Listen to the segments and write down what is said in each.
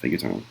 Take your time.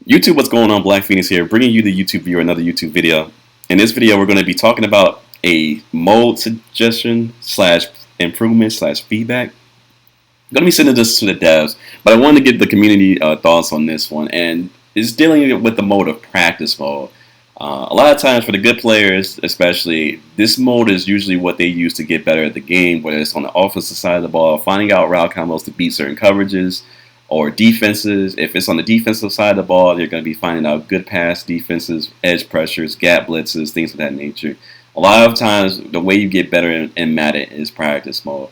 YouTube, what's going on? Black Phoenix here, bringing you the YouTube viewer, another YouTube video. In this video, we're going to be talking about a mode suggestion slash improvement slash feedback. I'm going to be sending this to the devs, but I wanted to get the community thoughts on this one, and it's dealing with the mode of practice mode. A lot of times for the good players, especially, this mode is usually what they use to get better at the game, whether it's on the offensive side of the ball, finding out route combos to beat certain coverages, or defenses. If it's on the defensive side of the ball, you're going to be finding out good pass defenses, edge pressures, gap blitzes, things of that nature. A lot of times, the way you get better in Madden is practice mode.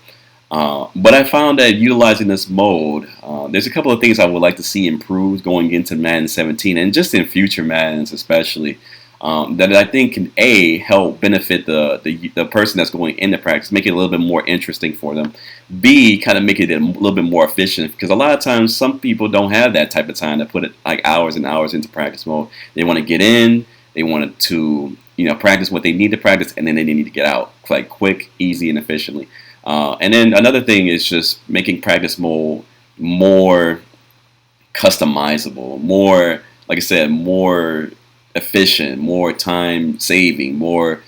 But I found that utilizing this mode, there's a couple of things I would like to see improved going into Madden 17 and just in future Maddens especially. That I think can help benefit the person that's going into practice, make it a little bit more interesting for them. B, kind of make it a little bit more efficient, because a lot of times some people don't have that type of time to put it like hours and hours into practice mode. They want to get in, they want to practice what they need to practice, and then they need to get out like quick, easy, and efficiently. And then another thing is just making practice mode more customizable, more, like I said, more efficient, more time saving, more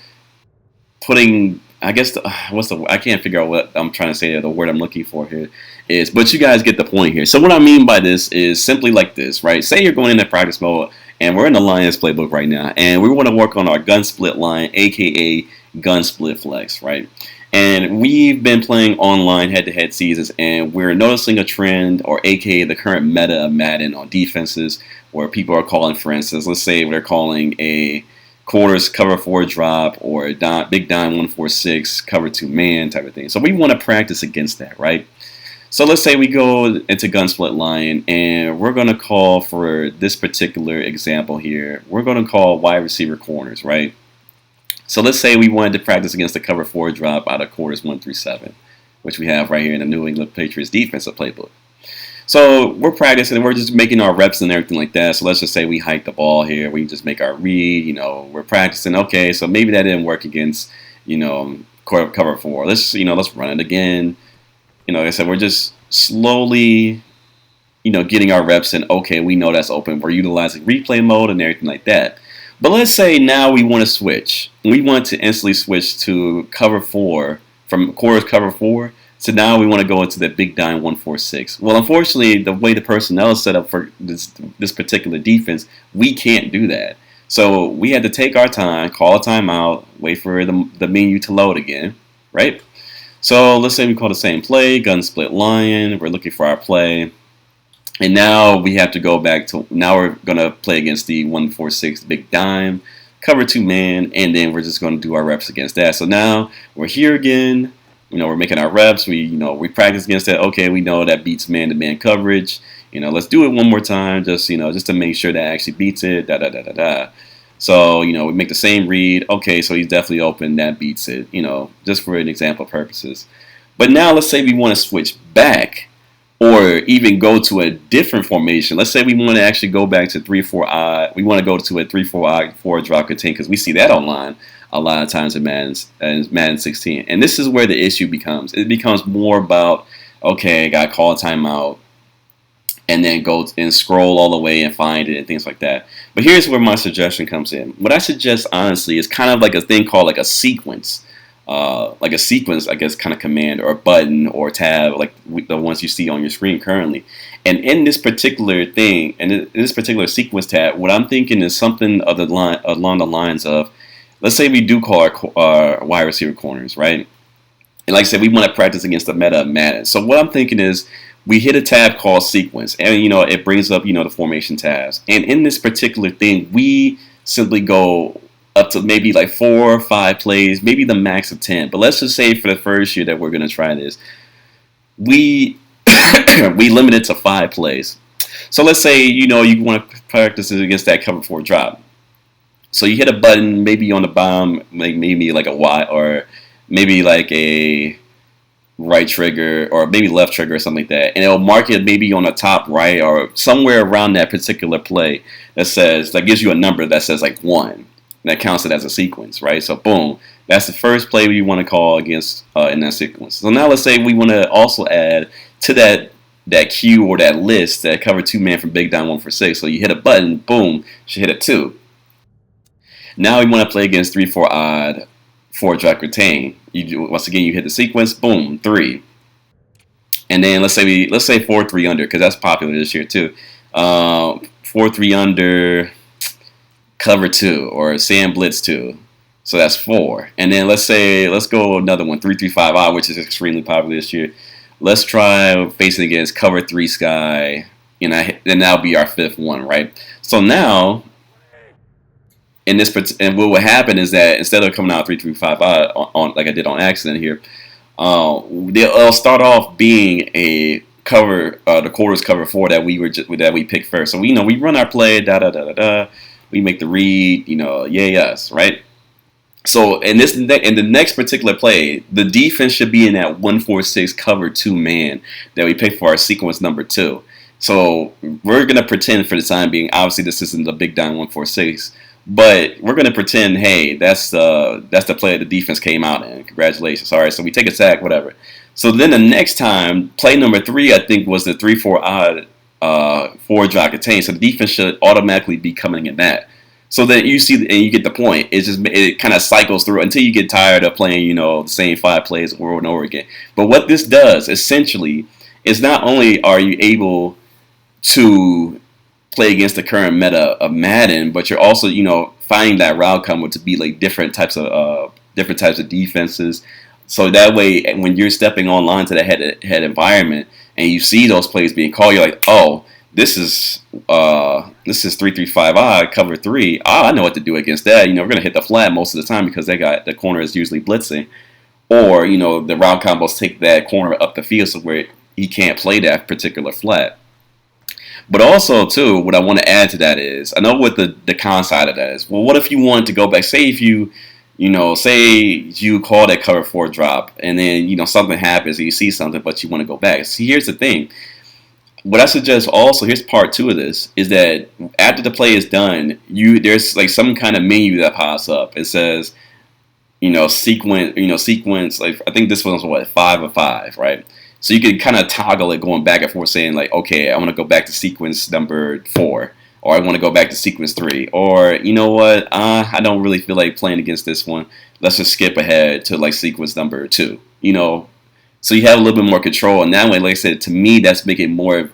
putting, I guess, I can't figure out what I'm trying to say, the word I'm looking for here is, but you guys get the point here. So what I mean by this is simply like this, right? Say you're going into practice mode, and we're in the Lions playbook right now, and we want to work on our gun split line, aka gun split flex, right? And we've been playing online head-to-head seasons, and we're noticing a trend, or aka the current meta of Madden on defenses, where people are calling, for instance, let's say they're calling a quarters cover 4 drop, or a big dime 146 cover 2 man type of thing. So we want to practice against that, right? So let's say we go into gun split line, and we're going to call, for this particular example here, we're going to call wide receiver corners, right? So let's say we wanted to practice against the cover 4 drop out of quarters 1 through 7, which we have right here in the New England Patriots defensive playbook. So we're practicing, and we're just making our reps and everything like that. So let's just say we hike the ball here. We just make our read. We're practicing. Okay, so maybe that didn't work against, cover 4. Let's run it again. Like I said, we're just slowly, getting our reps in. Okay, we know that's open. We're utilizing replay mode and everything like that. But let's say now we want to switch. We want to instantly switch to cover 4, from quarters cover 4. So now we want to go into the big dime 146. Well, unfortunately, the way the personnel is set up for this particular defense, we can't do that. So we had to take our time, call a timeout, wait for the menu to load again, right? So let's say we call the same play, gun split lion. We're looking for our play. And now we have to go back to, now we're going to play against the 146 big dime, cover 2 man, and then we're just going to do our reps against that. So now we're here again. We're making our reps. We practice against that. Okay, we know that beats man-to-man coverage. Let's do it one more time, just to make sure that actually beats it. So we make the same read. Okay, so he's definitely open. That beats it. Just for an example purposes. But now let's say we want to switch back, or even go to a different formation. Let's say we want to actually go back to 3-4 odd. We want to go to a 3-4 odd 4 drop contain, because we see that online a lot of times in Madden 16. And this is where the issue becomes. It becomes more about, okay, I got to call a timeout, and then go and scroll all the way and find it and things like that. But here's where my suggestion comes in. What I suggest, honestly, is kind of like a thing called like a sequence. I guess, kind of command or button or tab, like the ones you see on your screen currently. And in this particular thing, and in this particular sequence tab, what I'm thinking is something along the lines of, let's say we do call our wide receiver corners, right? And like I said, we want to practice against the meta of Madden. So what I'm thinking is, we hit a tab called sequence, and it brings up the formation tabs. And in this particular thing, we simply go up to maybe like 4 or 5 plays, maybe the max of 10. But let's just say for the first year that we're going to try this, we we limit it to 5 plays. So let's say you want to practice it against that cover 4 drop. So you hit a button, maybe on the bottom, maybe like a Y, or maybe like a right trigger, or maybe left trigger or something like that, and it'll mark it maybe on the top right or somewhere around that particular play that gives you a number that says like 1. That counts it as a sequence, right? So boom, That's the first play we want to call against in that sequence. So now let's say we want to also add to that queue or that list that cover 2-man from big down 1-for-6. So you hit a button, boom, should hit a 2. Now we want to play against 3-4 odd 4-drop retain. Once again you hit the sequence, boom, 3. And then let's say 4-3 under, because that's popular this year too. 4-3 under, cover 2, or sand blitz 2. So that's 4. And then let's go another one, 3-3-5 odd, which is extremely popular this year. Let's try facing against cover 3 sky, and that'll be our 5th one, right? So now, and what will happen is that instead of coming out 3-3-5 odd on like I did on accident here, they'll start off being a cover, the quarters cover 4 that we picked first. So we run our play, we make the read, yay us, right? So in the next particular play, the defense should be in that 1-4-6 cover 2-man that we picked for our sequence number 2. So we're gonna pretend for the time being, obviously this isn't the big down 1-4-6, but we're gonna pretend, hey, that's the play the defense came out in. Congratulations. All right, so we take a sack, whatever. So then the next time, play number 3, I think was the 3-4 odd 4-drop contain. So the defense should automatically be coming in that. So then you see, and you get the point. It kind of cycles through until you get tired of playing, the same 5 plays over and over again. But what this does essentially is not only are you able to play against the current meta of Madden, but you're also, finding that route combo to be like different types of defenses. So that way, when you're stepping online to the head environment and you see those plays being called, you're like, oh, this is 3-3-5 odd cover 3. I know what to do against that. We're gonna hit the flat most of the time because the corner is usually blitzing, or the route combos take that corner up the field so where he can't play that particular flat. But also too, what I want to add to that is, I know what the con side of that is. Well, what if you wanted to go back? Say if say you call that cover 4 drop, and then something happens and you see something, but you want to go back. See, here's the thing. What I suggest also, here's part 2 of this, is that after the play is done, there's like some kind of menu that pops up. It says, sequence. Like I think this one's 5 of 5, right? So you can kind of toggle it going back and forth, saying like, okay, I want to go back to sequence number 4, or I want to go back to sequence 3, or you know what, I don't really feel like playing against this one. Let's just skip ahead to like sequence number 2. So you have a little bit more control, and that way, like I said, to me, that's making more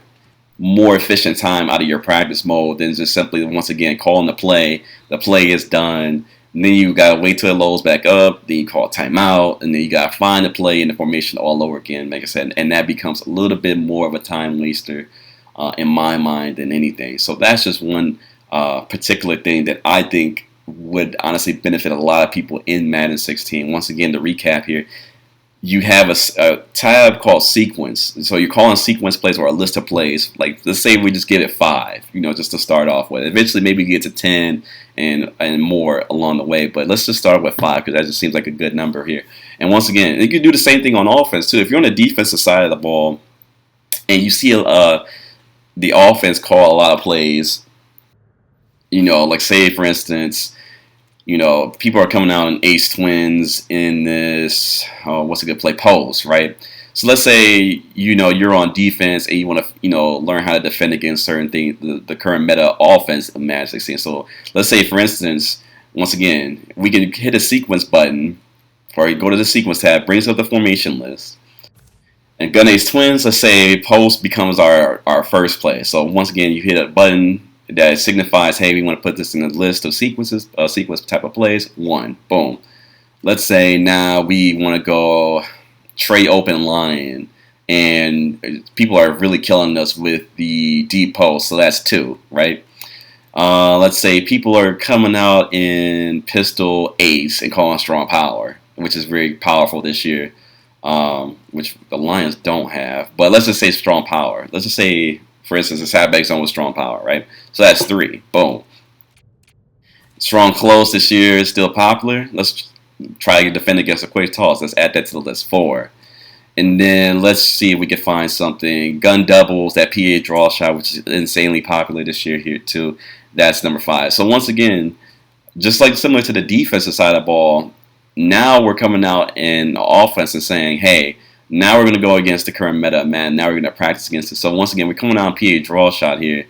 efficient time out of your practice mode than just simply, once again, calling the play. The play is done, and then you gotta wait till it loads back up. Then you call timeout, and then you gotta find the play and the formation all over again. Like I said, and that becomes a little bit more of a time waster in my mind than anything. So that's just one particular thing that I think would honestly benefit a lot of people in Madden 16. Once again, to recap here, you have a tab called sequence. So you're calling sequence plays or a list of plays. Like, let's say we just give it 5, just to start off with. Eventually, maybe get to 10 and more along the way. But let's just start with 5 because that just seems like a good number here. And once again, you can do the same thing on offense too. If you're on the defensive side of the ball and you see the offense call a lot of plays, like say for instance, people are coming out in ace twins in this, what's a good play, pose, right? So let's say, you're on defense and you want to, learn how to defend against certain things, the current meta offense of Madden 16. So let's say, for instance, once again, we can hit a sequence button, or you go to the sequence tab, brings up the formation list. And gun ace twins, let's say post becomes our first play. So once again, you hit a button that signifies, hey, we want to put this in a list of sequences, sequence type of plays. 1, boom. Let's say now we want to go tray open line, and people are really killing us with the deep post, so that's 2, right? Let's say people are coming out in pistol ace and calling strong power, which is very powerful this year, which the Lions don't have. But let's just say strong power. Let's just say, for instance, a halfback zone with strong power, right? So that's 3. Boom. Strong close this year is still popular. Let's try to defend against a quick toss. Let's add that to the list. 4. And then let's see if we can find something. Gun doubles, that PA draw shot, which is insanely popular this year here too. That's number 5. So once again, just like similar to the defensive side of the ball, now we're coming out in offense and saying, hey, now we're going to go against the current meta of Madden. Now we're going to practice against it. So once again, we're coming out on PA draw shot here.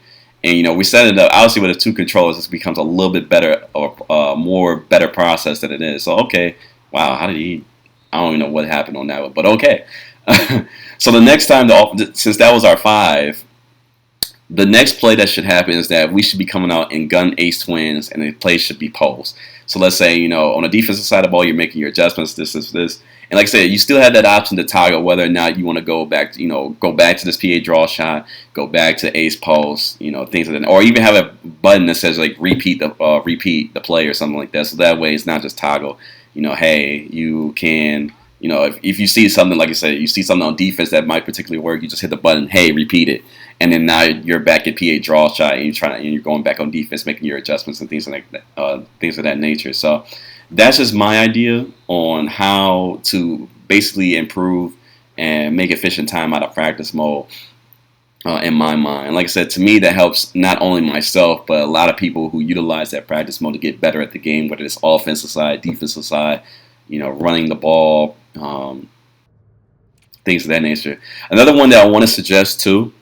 And, we set it up. Obviously, with the 2 controllers, this becomes a little bit better or more better process than it is. So, okay. Wow, how did he? I don't even know what happened on that one. But, okay. So the next time, since that was our 5, the next play that should happen is that we should be coming out in gun ace twins, and the play should be post. So let's say, on the defensive side of the ball, you're making your adjustments, this. And like I said, you still have that option to toggle whether or not you want to go back to this PA draw shot, go back to ace post, things like that. Or even have a button that says like repeat the play or something like that. So that way it's not just toggle. Hey, you can, if you see something, like I said, you see something on defense that might particularly work, you just hit the button, hey, repeat it. And then now you're back at PA draw shot, and you're going back on defense, making your adjustments and things like that, things of that nature. So that's just my idea on how to basically improve and make efficient time out of practice mode. In my mind, like I said, to me that helps not only myself but a lot of people who utilize that practice mode to get better at the game, whether it's offensive side, defensive side, running the ball, things of that nature. Another one that I want to suggest too.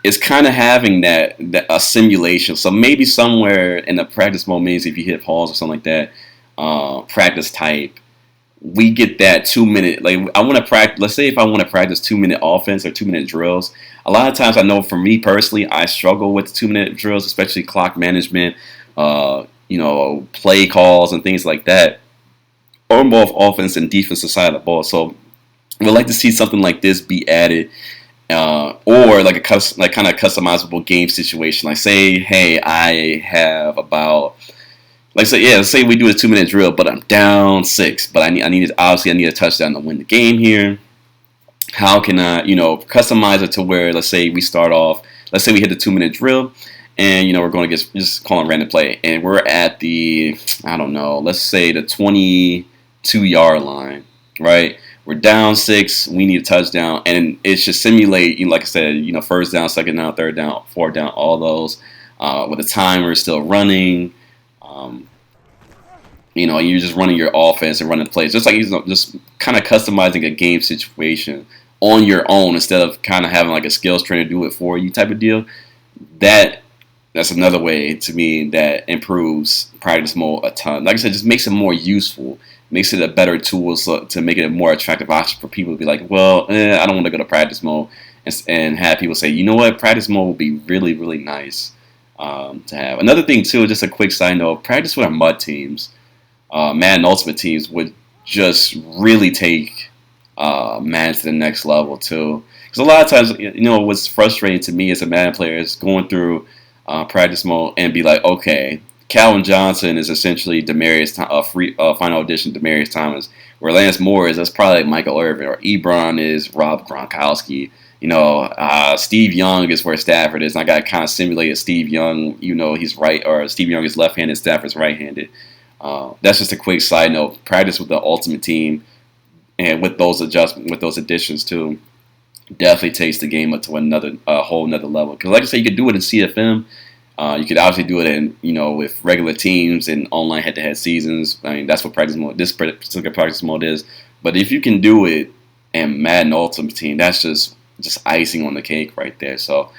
Is kind of having that a simulation. So maybe somewhere in the practice mode, means if you hit pause or something like that, practice type, we get that 2-minute. Like I want to practice. Let's say if I want to practice 2-minute offense or 2-minute drills. A lot of times, I know for me personally, I struggle with the 2-minute drills, especially clock management, play calls and things like that, on both offense and defensive side of the ball. So we'd like to see something like this be added. Or like kind of customizable game situation. Like say, hey, I have about, let's say we do a 2-minute drill, but I'm down 6, but I need a touchdown to win the game here. How can I, customize it to where, let's say we start off, let's say we hit the 2-minute drill, and we're going to just call a random play, and we're at the, I don't know, let's say the 22-yard line, right? We're down 6. We need a touchdown, and it should simulate, like I said, first down, second down, third down, fourth down, all those with the timer still running. You're just running your offense and running plays, just like just kind of customizing a game situation on your own instead of kind of having like a skills trainer do it for you type of deal. That's another way to me that improves practice mode a ton. Like I said, just makes it more useful. Makes it a better tool to make it a more attractive option for people to be like, well, I don't want to go to practice mode, and have people say, you know what, practice mode would be really, really nice to have. Another thing too, just a quick side note, practice with our MUD teams, Madden Ultimate teams would just really take Madden to the next level too. Because a lot of times, what's frustrating to me as a Madden player is going through practice mode and be like, okay, Calvin Johnson is essentially final edition Demarius Thomas, where Lance Moore that's probably like Michael Irvin, or Ebron is Rob Gronkowski. Steve Young is where Stafford is. And I got to kind of simulate Steve Young. He's right, or Steve Young is left-handed, Stafford's right-handed. That's just a quick side note. Practice with the Ultimate Team, and with those adjustments, with those additions too, definitely takes the game up to a whole nother level. Because like I said, you could do it in CFM. You could obviously do it in, with regular teams and online head-to-head seasons. I mean, that's what this particular practice mode is. But if you can do it in Madden Ultimate Team, that's just icing on the cake right there. So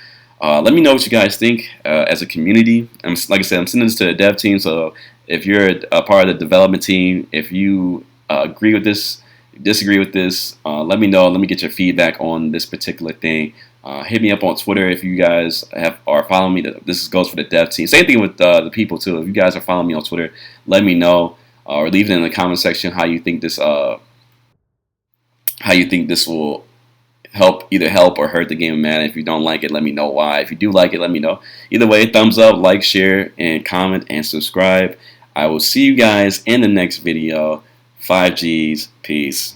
let me know what you guys think as a community. Like I said, I'm sending this to the dev team. So if you're a part of the development team, if you agree with this, disagree with this, let me know. Let me get your feedback on this particular thing. Hit me up on Twitter if you guys are following me. This goes for the dev team. Same thing with the people too. If you guys are following me on Twitter, let me know, or leave it in the comment section how you think this will either help or hurt the game of Madden. If you don't like it, let me know why. If you do like it, let me know. Either way, thumbs up, like, share, and comment, and subscribe. I will see you guys in the next video. 5Gs. Peace.